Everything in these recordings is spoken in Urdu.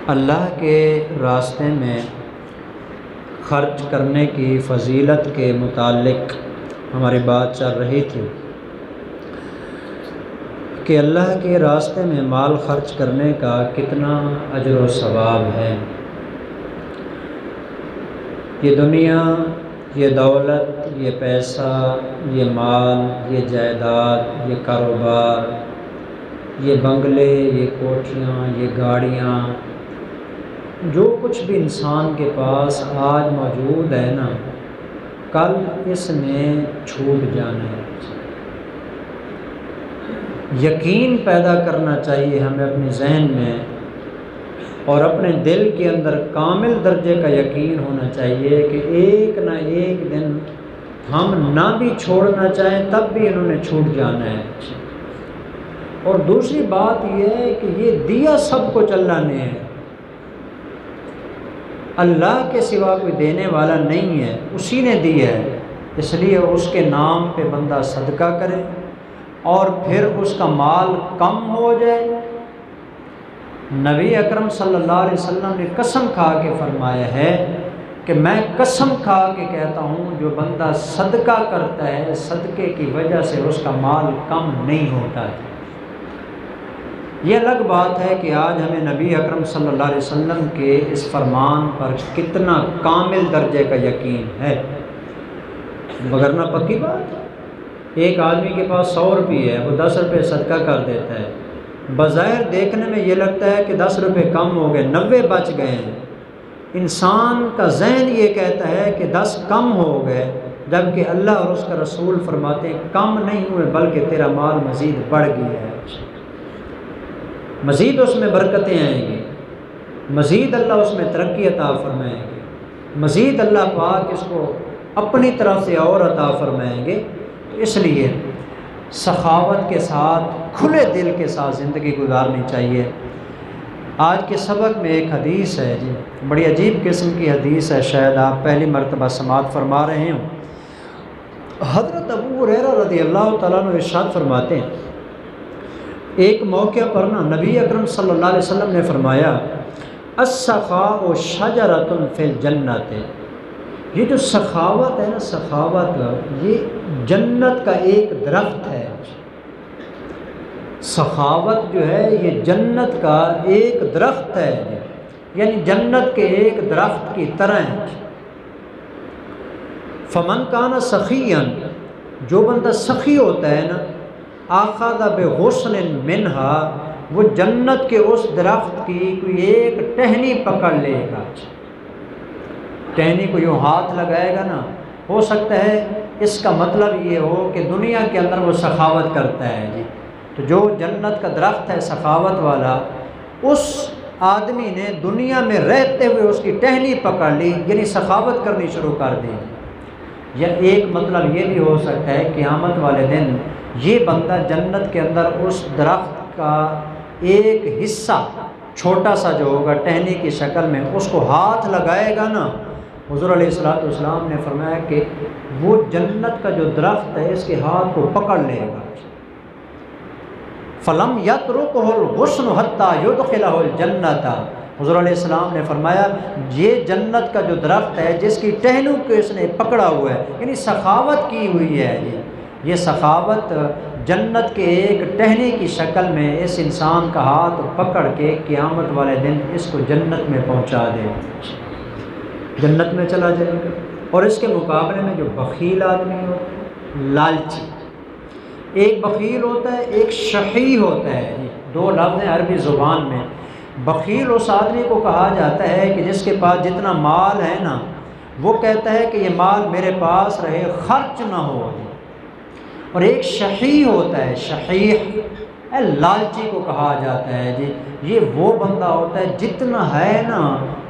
اللہ کے راستے میں خرچ کرنے کی فضیلت کے متعلق ہماری بات چل رہی تھی کہ اللہ کے راستے میں مال خرچ کرنے کا کتنا اجر و ثواب ہے۔ یہ دنیا، یہ دولت، یہ پیسہ، یہ مال، یہ جائیداد، یہ کاروبار، یہ بنگلے، یہ کوٹھیاں، یہ گاڑیاں، جو کچھ بھی انسان کے پاس آج موجود ہے نا، کل اس نے چھوٹ جانا ہے۔ یقین پیدا کرنا چاہیے ہمیں اپنے ذہن میں، اور اپنے دل کے اندر کامل درجے کا یقین ہونا چاہیے کہ ایک نہ ایک دن ہم نہ بھی چھوڑنا چاہیں تب بھی انہوں نے چھوٹ جانا ہے۔ اور دوسری بات یہ ہے کہ یہ دیا سب کو چلانے ہے، اللہ کے سوا کوئی دینے والا نہیں ہے، اسی نے دیا ہے، اس لیے اس کے نام پہ بندہ صدقہ کرے، اور پھر اس کا مال کم ہو جائے۔ نبی اکرم صلی اللہ علیہ وسلم نے قسم کھا کے فرمایا ہے کہ میں قسم کھا کے کہتا ہوں جو بندہ صدقہ کرتا ہے صدقے کی وجہ سے اس کا مال کم نہیں ہوتا ہے۔ یہ الگ بات ہے کہ آج ہمیں نبی اکرم صلی اللہ علیہ وسلم کے اس فرمان پر کتنا کامل درجے کا یقین ہے، وگرنہ پکی بات ہے۔ ایک آدمی کے پاس 100 روپے ہے، وہ 10 روپے صدقہ کر دیتا ہے، بظاہر دیکھنے میں یہ لگتا ہے کہ 10 روپے کم ہو گئے، 90 بچ گئے ہیں۔ انسان کا ذہن یہ کہتا ہے کہ 10 کم ہو گئے، جبکہ اللہ اور اس کا رسول فرماتے ہیں کم نہیں ہوئے بلکہ تیرا مال مزید بڑھ گیا ہے، مزید اس میں برکتیں آئیں گی، مزید اللہ اس میں ترقی عطا فرمائیں گے، مزید اللہ پاک اس کو اپنی طرف سے اور عطا فرمائیں گے۔ تو اس لیے سخاوت کے ساتھ، کھلے دل کے ساتھ زندگی گزارنی چاہیے۔ آج کے سبق میں ایک حدیث ہے جی، بڑی عجیب قسم کی حدیث ہے، شاید آپ پہلی مرتبہ سماعت فرما رہے ہوں۔ حضرت ابو ہریرہ رضی اللہ تعالیٰ عنہ ارشاد فرماتے ہیں، ایک موقع پر نبی اکرم صلی اللہ علیہ وسلم نے فرمایا السخاء شجرۃ فی الجنۃ، یہ جو سخاوت ہے نا، سخاوت یہ جنت کا ایک درخت ہے۔ سخاوت جو ہے یہ جنت کا ایک درخت ہے، یعنی جنت کے ایک درخت کی طرح ہے۔ فمن کان سخیا، جو بندہ سخی ہوتا ہے نا، آخذ بغصن منہا، وہ جنت کے اس درخت کی کوئی ایک ٹہنی پکڑ لے گا۔ ٹہنی کو یوں ہاتھ لگائے گا نا، ہو سکتا ہے اس کا مطلب یہ ہو کہ دنیا کے اندر وہ سخاوت کرتا ہے جی، تو جو جنت کا درخت ہے سخاوت والا، اس آدمی نے دنیا میں رہتے ہوئے اس کی ٹہنی پکڑ لی، یعنی سخاوت کرنی شروع کر دی۔ یا ایک مطلب یہ بھی ہو سکتا ہے قیامت والے دن یہ بندہ جنت کے اندر اس درخت کا ایک حصہ چھوٹا سا جو ہوگا ٹہنی کی شکل میں، اس کو ہاتھ لگائے گا نا، حضور علیہ السلام نے فرمایا کہ وہ جنت کا جو درخت ہے اس کے ہاتھ کو پکڑ لے گا۔ فلم یترکہ الغصن حتی یدخلہ الجنۃ، حضور علیہ السلام نے فرمایا یہ جنت کا جو درخت ہے جس کی ٹہنوں کو اس نے پکڑا ہوا ہے، یعنی سخاوت کی ہوئی ہے، یہ سخاوت جنت کے ایک ٹہنی کی شکل میں اس انسان کا ہاتھ پکڑ کے قیامت والے دن اس کو جنت میں پہنچا دے، جنت میں چلا جائے گا۔ اور اس کے مقابلے میں جو بخیل آدمی ہوتا ہے، لالچی، ایک بخیل ہوتا ہے، ایک شحیح ہوتا ہے، دو لفظ ہیں عربی زبان میں۔ بخیل اس آدمی کو کہا جاتا ہے کہ جس کے پاس جتنا مال ہے نا، وہ کہتا ہے کہ یہ مال میرے پاس رہے، خرچ نہ ہو۔ اور ایک شحیح ہوتا ہے، شحیح لالچی کو کہا جاتا ہے جی، یہ وہ بندہ ہوتا ہے جتنا ہے نا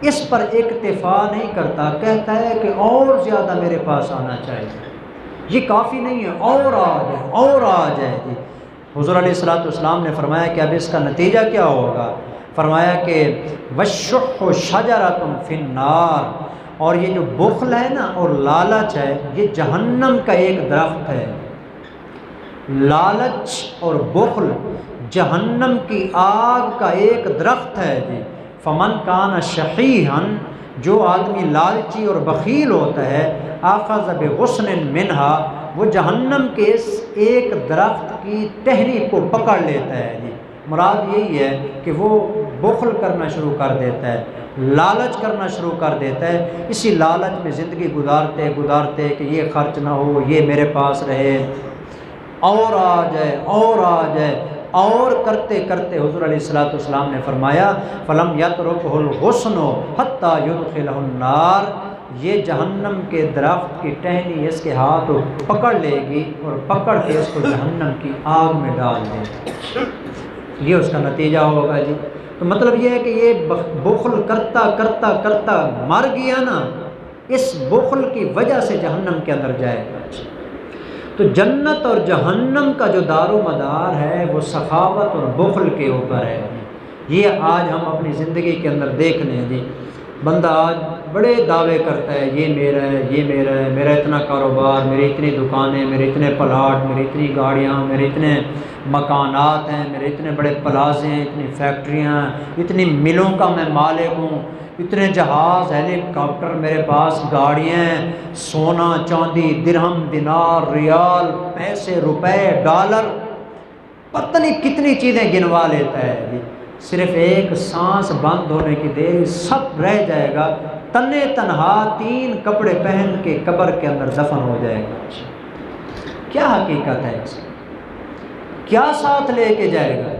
اس پر اکتفا نہیں کرتا، کہتا ہے کہ اور زیادہ میرے پاس آنا چاہیے، یہ کافی نہیں ہے، اور آ جائے، اور آ جائے جی۔ حضور علیہ السلام نے فرمایا کہ اب اس کا نتیجہ کیا ہوگا؟ فرمایا کہ وَالشُّحُّ شَجَرَةٌ فِي النَّارِ، اور یہ جو بخل ہے نا اور لالچ ہے یہ جہنم کا ایک درخت ہے۔ لالچ اور بخل جہنم کی آگ کا ایک درخت ہے جی۔ فمن کان شحیحن، جو آدمی لالچی اور بخیل ہوتا ہے، آخذ بغصن منہا، وہ جہنم کے اس ایک درخت کی ٹہنی کو پکڑ لیتا ہے جی۔ مراد یہی ہے کہ وہ بخل کرنا شروع کر دیتا ہے، لالچ کرنا شروع کر دیتا ہے، اسی لالچ میں زندگی گزارتے گزارتے کہ یہ خرچ نہ ہو، یہ میرے پاس رہے، اور آ جائے اور آ جائے، اور کرتے کرتے حضور علیہ الصلوۃ والسلام نے فرمایا فلم یترکہ الغصن حتی یدخلہ النار، یہ جہنم کے درخت کی ٹہنی اس کے ہاتھ پکڑ لے گی اور پکڑ کے اس کو جہنم کی آگ میں ڈال دے گی، یہ اس کا نتیجہ ہوگا جی۔ تو مطلب یہ ہے کہ یہ بخل کرتا کرتا کرتا مر گیا نا، اس بخل کی وجہ سے جہنم کے اندر جائے گا۔ تو جنت اور جہنم کا جو دار و مدار ہے وہ سخاوت اور بخل کے اوپر ہے۔ یہ آج ہم اپنی زندگی کے اندر دیکھ لیں جی، بندہ آج بڑے دعوے کرتا ہے، یہ میرا ہے، یہ میرا ہے، میرا اتنا کاروبار، میری اتنی دکانیں، میرے اتنے پلاٹ، میری اتنی گاڑیاں، میرے اتنے مکانات ہیں، میرے اتنے بڑے پلازے ہیں، اتنی فیکٹریاں، اتنی ملوں کا میں مالک ہوں، اتنے جہاز، ہیلی کاپٹر میرے پاس، گاڑیاں، سونا چاندی، درہم دینار ریال، پیسے روپے ڈالر، پتہ نہیں کتنی چیزیں گنوا لیتا ہے جی۔ صرف ایک سانس بند ہونے کی دیر سب رہ جائے گا، تنے تنہا 3 کپڑے پہن کے قبر کے اندر دفن ہو جائے گا۔ کیا حقیقت ہے اس کی؟ کیا ساتھ لے کے جائے گا؟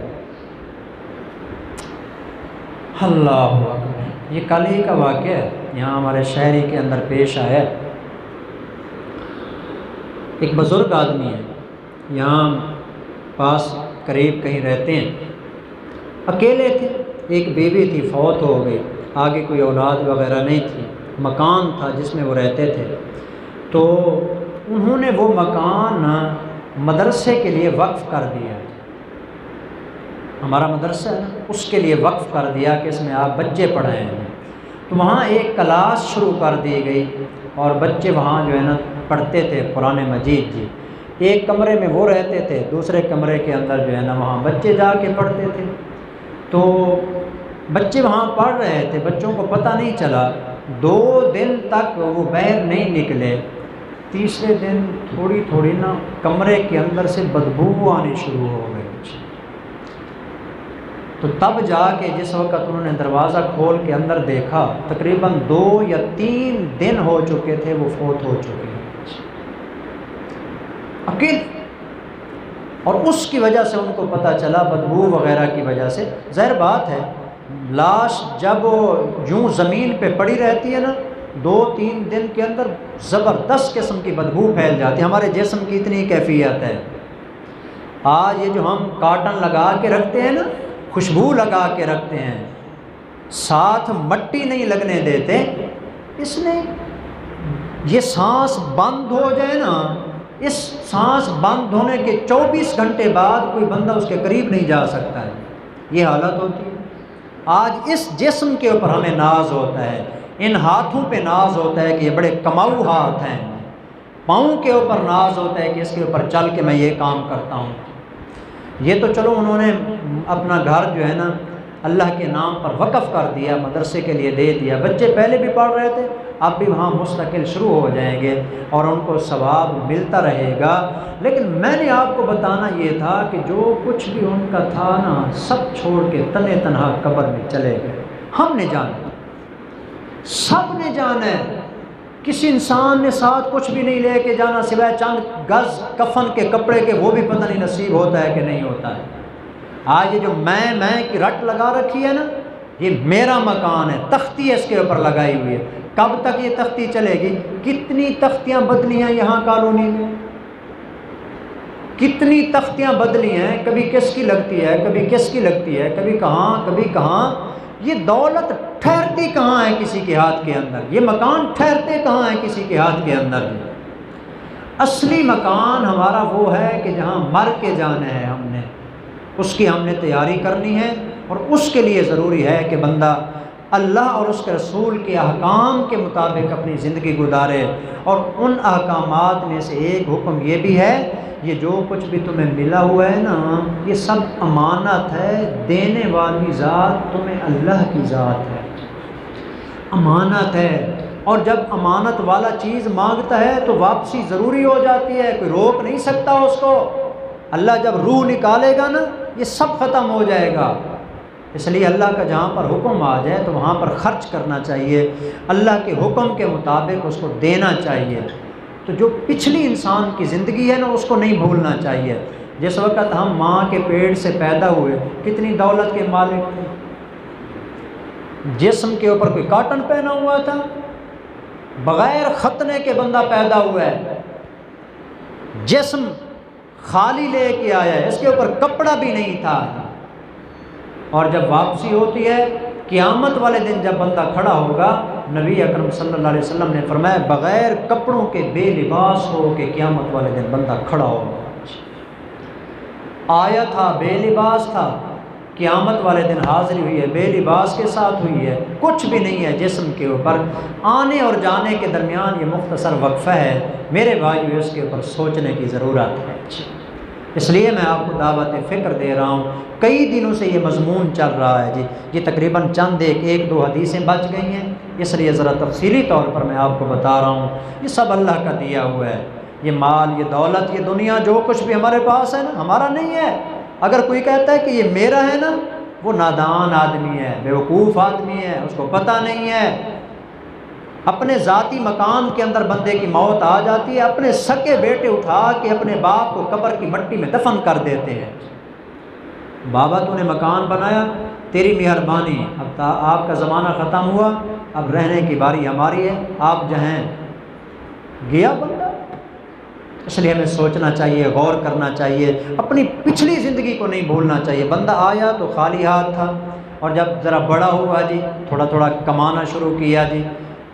اللہ اکبر۔ یہ کل ہی کا واقعہ ہے، یہاں ہمارے شہری کے اندر پیش آیا۔ ایک بزرگ آدمی ہے، یہاں پاس قریب کہیں رہتے ہیں، اکیلے تھے، ایک بیوی تھی فوت ہو گئی، آگے کوئی اولاد وغیرہ نہیں تھی، مکان تھا جس میں وہ رہتے تھے، تو انہوں نے وہ مکان مدرسے کے لیے وقف کر دیا۔ ہمارا مدرسہ ہے نا، اس کے لیے وقف کر دیا کہ اس میں آپ بچے پڑھائیں گے۔ تو وہاں ایک کلاس شروع کر دی گئی اور بچے وہاں جو ہے نا پڑھتے تھے قرآن مجید جی۔ ایک کمرے میں وہ رہتے تھے، دوسرے کمرے کے اندر جو ہے نا وہاں بچے جا کے پڑھتے تھے۔ تو بچے وہاں پڑھ رہے تھے، بچوں کو پتہ نہیں چلا، 2 دن تک وہ باہر نہیں نکلے، تیسرے دن تھوڑی تھوڑی نا کمرے کے اندر سے بدبو آنی شروع ہو گئی۔ تو تب جا کے جس وقت انہوں نے دروازہ کھول کے اندر دیکھا، تقریباً 2 یا 3 دن ہو چکے تھے وہ فوت ہو چکے ہیں اکیلے، اور اس کی وجہ سے ان کو پتہ چلا، بدبو وغیرہ کی وجہ سے۔ ظاہر بات ہے لاش جب یوں زمین پہ پڑی رہتی ہے نا 2-3 دن کے اندر زبردست قسم کی بدبو پھیل جاتی ہے۔ ہمارے جسم کی اتنی کیفیت ہے، آج یہ جو ہم کاٹن لگا کے رکھتے ہیں نا، خوشبو لگا کے رکھتے ہیں، ساتھ مٹی نہیں لگنے دیتے، اس نے یہ سانس بند ہو جائے نا، اس سانس بند ہونے کے 24 گھنٹے بعد کوئی بندہ اس کے قریب نہیں جا سکتا ہے، یہ حالت ہوتی ہے۔ آج اس جسم کے اوپر ہمیں ناز ہوتا ہے، ان ہاتھوں پہ ناز ہوتا ہے کہ یہ بڑے کماؤ ہاتھ ہیں، پاؤں کے اوپر ناز ہوتا ہے کہ اس کے اوپر چل کے میں یہ کام کرتا ہوں۔ یہ تو چلو انہوں نے اپنا گھر جو ہے نا اللہ کے نام پر وقف کر دیا، مدرسے کے لیے دے دیا، بچے پہلے بھی پڑھ رہے تھے، اب بھی وہاں مستقل شروع ہو جائیں گے اور ان کو ثواب ملتا رہے گا۔ لیکن میں نے آپ کو بتانا یہ تھا کہ جو کچھ بھی ان کا تھا نا سب چھوڑ کے تنے تنہا قبر میں چلے گئے۔ ہم نے جانا، سب نے جانا ہے، کسی انسان نے ساتھ کچھ بھی نہیں لے کے جانا سوائے چند گز کفن کے کپڑے کے، وہ بھی پتہ نہیں نصیب ہوتا ہے کہ نہیں ہوتا ہے۔ آج یہ جو میں کی رٹ لگا رکھی ہے نا، یہ میرا مکان ہے، تختی اس کے اوپر لگائی ہوئی ہے، کب تک یہ تختی چلے گی؟ کتنی تختیاں بدلی ہیں یہاں کالونی میں، کتنی تختیاں بدلی ہیں، کبھی کس کی لگتی ہے، کبھی کس کی لگتی ہے، کبھی کہاں کبھی کہاں۔ یہ دولت ٹھہرتی کہاں ہے کسی کے ہاتھ کے اندر، یہ مکان ٹھہرتے کہاں ہیں کسی کے ہاتھ کے اندر۔ اصلی مکان ہمارا وہ ہے کہ جہاں مر کے جانا ہے، ہم نے اس کی تیاری کرنی ہے، اور اس کے لیے ضروری ہے کہ بندہ اللہ اور اس کے رسول کے احکام کے مطابق اپنی زندگی گزارے۔ اور ان احکامات میں سے ایک حکم یہ بھی ہے، یہ جو کچھ بھی تمہیں ملا ہوا ہے نا، یہ سب امانت ہے، دینے والی ذات تمہیں اللہ کی ذات ہے، امانت ہے۔ اور جب امانت والا چیز مانگتا ہے تو واپسی ضروری ہو جاتی ہے، کوئی روک نہیں سکتا اس کو۔ اللہ جب روح نکالے گا نا، یہ سب ختم ہو جائے گا۔ اس لیے اللہ کا جہاں پر حکم آ جائے تو وہاں پر خرچ کرنا چاہیے، اللہ کے حکم کے مطابق اس کو دینا چاہیے۔ تو جو پچھلی انسان کی زندگی ہے نا، اس کو نہیں بھولنا چاہیے۔ جس وقت ہم ماں کے پیٹ سے پیدا ہوئے کتنی دولت کے مالک تھے، جسم کے اوپر کوئی کاٹن پہنا ہوا تھا، بغیر ختنے کے بندہ پیدا ہوا ہے، جسم خالی لے کے آیا ہے، اس کے اوپر کپڑا بھی نہیں تھا۔ اور جب واپسی ہوتی ہے قیامت والے دن، جب بندہ کھڑا ہوگا، نبی اکرم صلی اللہ علیہ وسلم نے فرمایا بغیر کپڑوں کے بے لباس ہو کہ قیامت والے دن بندہ کھڑا ہوگا۔ آیا تھا بے لباس تھا، قیامت والے دن حاضری ہوئی ہے بے لباس کے ساتھ ہوئی ہے، کچھ بھی نہیں ہے جسم کے اوپر۔ آنے اور جانے کے درمیان یہ مختصر وقفہ ہے، میرے بھائیو اس کے اوپر سوچنے کی ضرورت ہے۔ اس لیے میں آپ کو دعوت فکر دے رہا ہوں، کئی دنوں سے یہ مضمون چل رہا ہے جی، یہ تقریباً چند ایک دو حدیثیں بچ گئی ہیں، اس لیے ذرا تفصیلی طور پر میں آپ کو بتا رہا ہوں۔ یہ سب اللہ کا دیا ہوا ہے، یہ مال، یہ دولت، یہ دنیا، جو کچھ بھی ہمارے پاس ہے نا، ہمارا نہیں ہے۔ اگر کوئی کہتا ہے کہ یہ میرا ہے نا، وہ نادان آدمی ہے، بیوقوف آدمی ہے، اس کو پتہ نہیں ہے۔ اپنے ذاتی مکان کے اندر بندے کی موت آ جاتی ہے، اپنے سکے بیٹے اٹھا کے اپنے باپ کو قبر کی مٹی میں دفن کر دیتے ہیں۔ بابا تو نے مکان بنایا، تیری مہربانی، اب آپ کا زمانہ ختم ہوا، اب رہنے کی باری ہماری ہے، آپ جہیں۔ گیا بندہ۔ اس لیے ہمیں سوچنا چاہیے، غور کرنا چاہیے، اپنی پچھلی زندگی کو نہیں بھولنا چاہیے۔ بندہ آیا تو خالی ہاتھ تھا، اور جب ذرا بڑا ہوا جی، تھوڑا تھوڑا کمانا شروع کیا جی،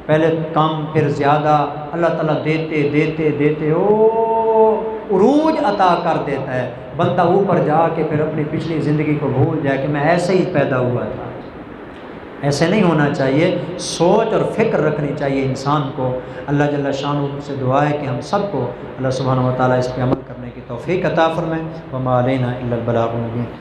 پہلے کم پھر زیادہ، اللہ تعالیٰ دیتے دیتے دیتے عروج عطا کر دیتا ہے، بندہ اوپر جا کے پھر اپنی پچھلی زندگی کو بھول جائے کہ میں ایسے ہی پیدا ہوا تھا۔ ایسے نہیں ہونا چاہیے، سوچ اور فکر رکھنی چاہیے انسان کو۔ اللہ جل شانہ سے دعا ہے کہ ہم سب کو اللہ سبحانہ و تعالیٰ اس پہ عمل کرنے کی توفیق عطا فرمائے۔ وما علینا الا البلاغ المبین۔